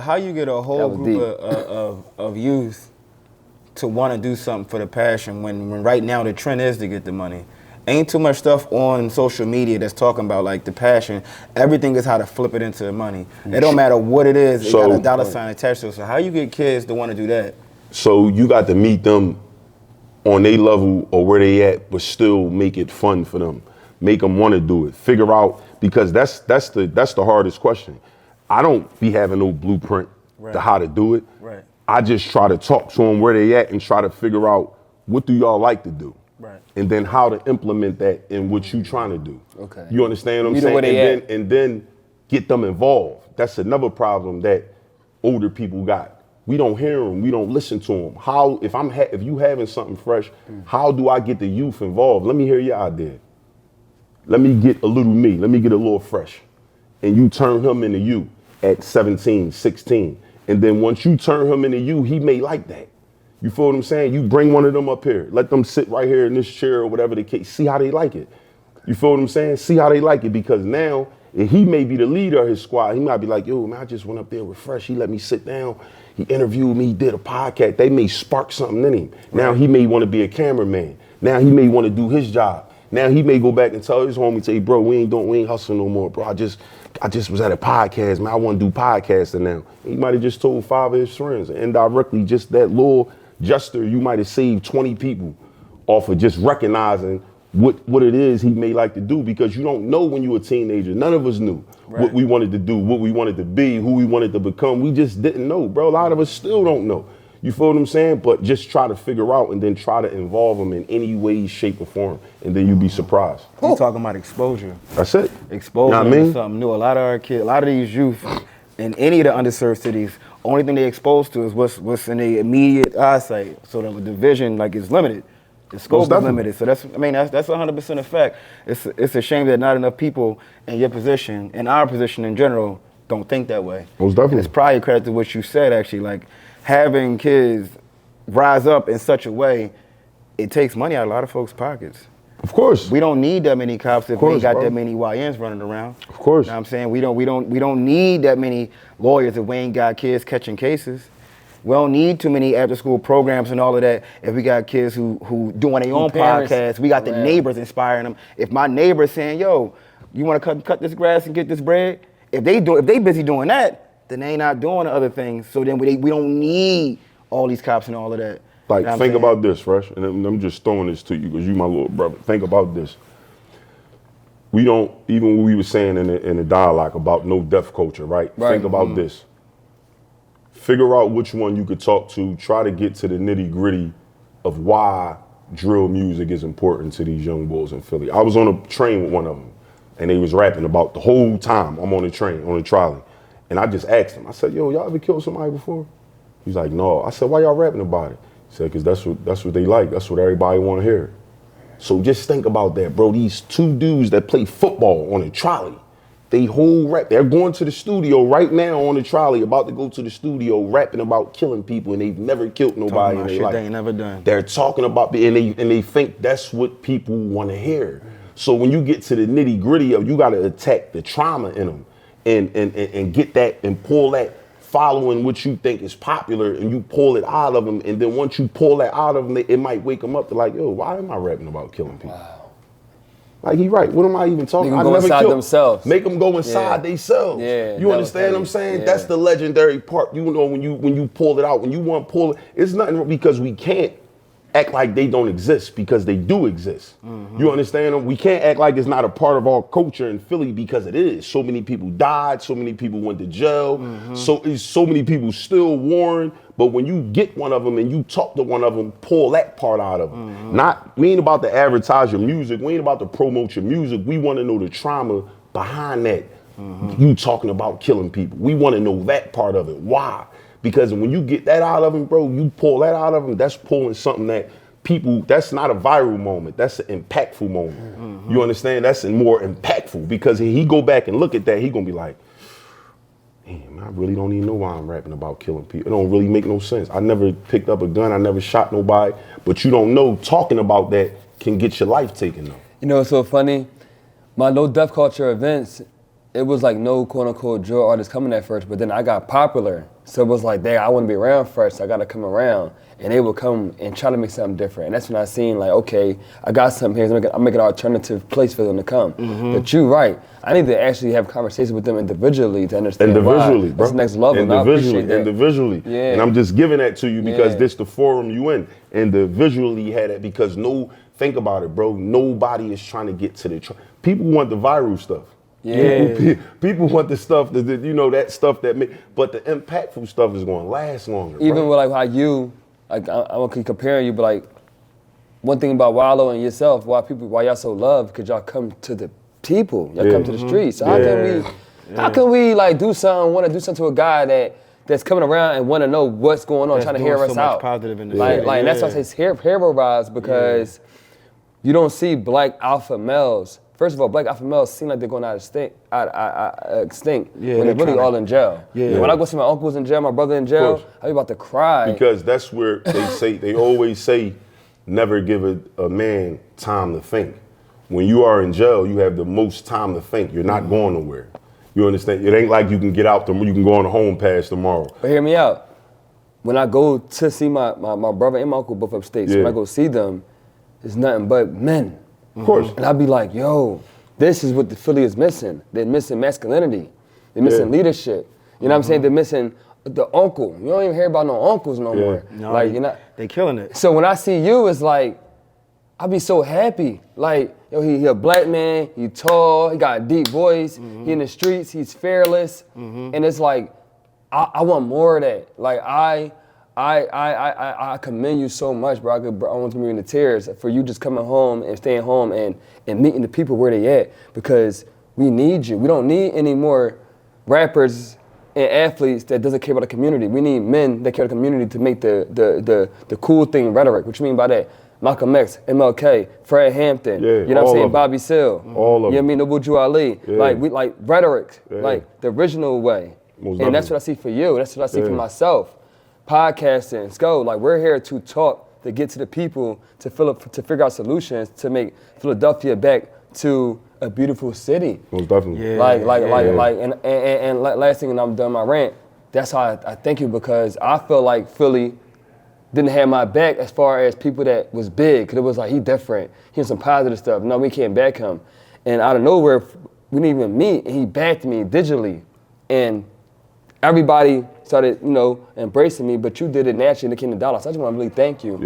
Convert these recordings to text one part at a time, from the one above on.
how you get a whole group of youth to want to do something for the passion when right now the trend is to get the money. Ain't too much stuff on social media that's talking about like the passion. Everything is how to flip it into the money. It don't matter what it is, it got a dollar sign attached to it. So how you get kids to want to do that? So you got to meet them on their level or where they at, but still make it fun for them. Make them want to do it. Figure out, because that's the hardest question. I don't be having no blueprint to how to do it. Right. I just try to talk to them where they at and try to figure out what do y'all like to do. Right. And then how to implement that in what you trying to do. Okay. You understand what I'm saying? And then get them involved. That's another problem that older people got. We don't hear them. We don't listen to them. How, if you having something fresh, how do I get the youth involved? Let me hear your idea. Let me get a little me. Let me get a little fresh. And you turn him into you at 17, 16. And then once you turn him into you, he may like that. You feel what I'm saying? You bring one of them up here. Let them sit right here in this chair or whatever the case. See how they like it. You feel what I'm saying? See how they like it, because now if he may be the leader of his squad. He might be like, yo, man, I just went up there with Fresh. He let me sit down. He interviewed me. He did a podcast. They may spark something in him. Right. Now he may want to be a cameraman. Now he may want to do his job. Now he may go back and tell his homie, say, bro, we ain't hustling no more, bro. I just was at a podcast, man. I want to do podcasting now. He might have just told 5 of his friends. And indirectly, just that little gesture, you might have saved 20 people off of just recognizing what it is he may like to do, because you don't know when you're a teenager. None of us knew what we wanted to do, what we wanted to be, who we wanted to become. We just didn't know, bro. A lot of us still don't know. You feel what I'm saying? But just try to figure out and then try to involve them in any way, shape, or form, and then you'll be surprised. You're talking about exposure. That's it. Exposure to something new. A lot of our kids, a lot of these youth in any of the underserved cities, only thing they exposed to is what's in their immediate eyesight. So the vision is limited. The scope is limited. So that's 100% a fact. It's a shame that not enough people in your position, in our position in general, don't think that way. Most definitely. And it's probably a credit to what you said, actually. Like, having kids rise up in such a way, it takes money out of a lot of folks' pockets. Of course. We don't need that many cops if we ain't got that many YNs running around. Of course. You know what I'm saying? We don't need that many lawyers if we ain't got kids catching cases. We don't need too many after-school programs and all of that if we got kids who doing their own podcasts. We got the neighbors inspiring them. If my neighbor's saying, yo, you want to cut this grass and get this bread? If they busy doing that, then they not doing the other things. So then we don't need all these cops and all of that. Like, you know think about this, Fresh, and I'm just throwing this to you because you my little brother. Think about this. We don't, even what we were saying in the dialogue about no deaf culture, right? Think about this. Figure out which one you could talk to. Try to get to the nitty gritty of why drill music is important to these young boys in Philly. I was on a train with one of them, and they was rapping about the whole time I'm on the train, on the trolley. And I just asked him, I said, yo, y'all ever killed somebody before? He's like, no. I said, why y'all rapping about it? He said, because that's what they like. That's what everybody want to hear. So just think about that, bro. These two dudes that play football on a trolley, they whole rap. They're going to the studio right now on the trolley, about to go to the studio, rapping about killing people, and they've never killed nobody in their life. They ain't never done. They're talking about, and they think that's what people want to hear. So when you get to the nitty gritty of, you got to attack the trauma in them, and get that and pull that, following what you think is popular, and you pull it out of them. And then once you pull that out of them, it might wake them up to like, yo, why am I rapping about killing people? Wow. Like, he right. What am I even talking about? I never killed themselves. Make them go inside themselves. Yeah, you understand what I'm saying? Yeah. That's the legendary part. You know, when you pull it out, when you want to pull it, it's nothing because we can't act like they don't exist, because they do exist. Mm-hmm. You understand? We can't act like it's not a part of our culture in Philly, because it is. So many people died. So many people went to jail. Mm-hmm. So many people still warned. But when you get one of them and you talk to one of them, pull that part out of them. Mm-hmm. We ain't about to advertise your music. We ain't about to promote your music. We want to know the trauma behind that. Mm-hmm. You talking about killing people. We want to know that part of it. Why? Because when you get that out of them, bro, you pull that out of them, that's pulling something that people, that's not a viral moment. That's an impactful moment. Mm-hmm. You understand? That's more impactful, because he go back and look at that, he gonna be like, damn, I really don't even know why I'm rapping about killing people. It don't really make no sense. I never picked up a gun. I never shot nobody. But you don't know, talking about that can get your life taken though. You know, it's so funny. My no death culture events, it was like no quote unquote drill artists coming at first, but then I got popular. So it was like, I want to be around first, so I got to come around. And they would come and try to make something different. And that's when I seen like, okay, I got something here, I'm making an alternative place for them to come. But you're right, I need to actually have conversations with them individually to understand why. Bro. That's the next level. Individually. Yeah. And I'm just giving that to you because this the forum you in. Individually had it because think about it, bro. Nobody is trying to get to the, people want the viral stuff. Yeah. People want the stuff that, that stuff but the impactful stuff is going to last longer. Even with like how you, like I'm gonna keep comparing you, but like one thing about Wallow and yourself, why y'all so loved, because y'all come to the people, y'all come to the streets. So how can we like want to do something to a guy that's coming around and want to know what's going on, trying to hear us out. Positive in the like and that's why I say hero rise, because you don't see black alpha males. First of all, black alpha males seem like they're going out of extinct when they're really all in jail. When I go see my uncles in jail, my brother in jail, I be about to cry. Because that's where they always say, never give a man time to think. When you are in jail, you have the most time to think. You're not going nowhere. You understand? It ain't like you can get out, you can go on a home pass tomorrow. But hear me out. When I go to see my brother and my uncle both upstate, when I go see them, it's nothing but men. Of course. And I'd be like, yo, this is what the Philly is missing. They're missing masculinity. They're missing leadership. You know what I'm saying? They're missing the uncle. You don't even hear about no uncles no more. No, like, they killing it. So when I see you, it's like, I be so happy. Like, yo, he a black man, he tall, he got a deep voice, he in the streets, he's fearless. And it's like, I want more of that. Like, I commend you so much, bro. I want to be in the tears for you just coming home and staying home and meeting the people where they at, because we need you. We don't need any more rappers and athletes that doesn't care about the community. We need men that care about the community to make the cool thing rhetoric. What you mean by that? Malcolm X, MLK, Fred Hampton, you know what I'm saying? Bobby Seale. All of them. You know what I mean? Nobuju Ali. Like, we like rhetoric, like the original way. And that's what I see for you. That's what I see for myself. Podcasting, Scoe, like we're here to talk, to get to the people, to figure out solutions to make Philadelphia back to a beautiful city. Most definitely. And last thing, and I'm done my rant, that's how I thank you, because I feel like Philly didn't have my back as far as people that was big, because it was like, he different, he had some positive stuff. No, we can't back him. And out of nowhere, we didn't even meet, and he backed me digitally. And everybody started, embracing me, but you did it naturally and it came to dollars. So I just want to really thank you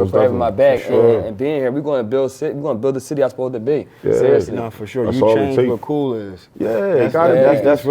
for having my back and being here. We're going to build the city I'm supposed to be. Yeah. Seriously. No, for sure. That's You all it changed takes. what cool is. Yeah, That's really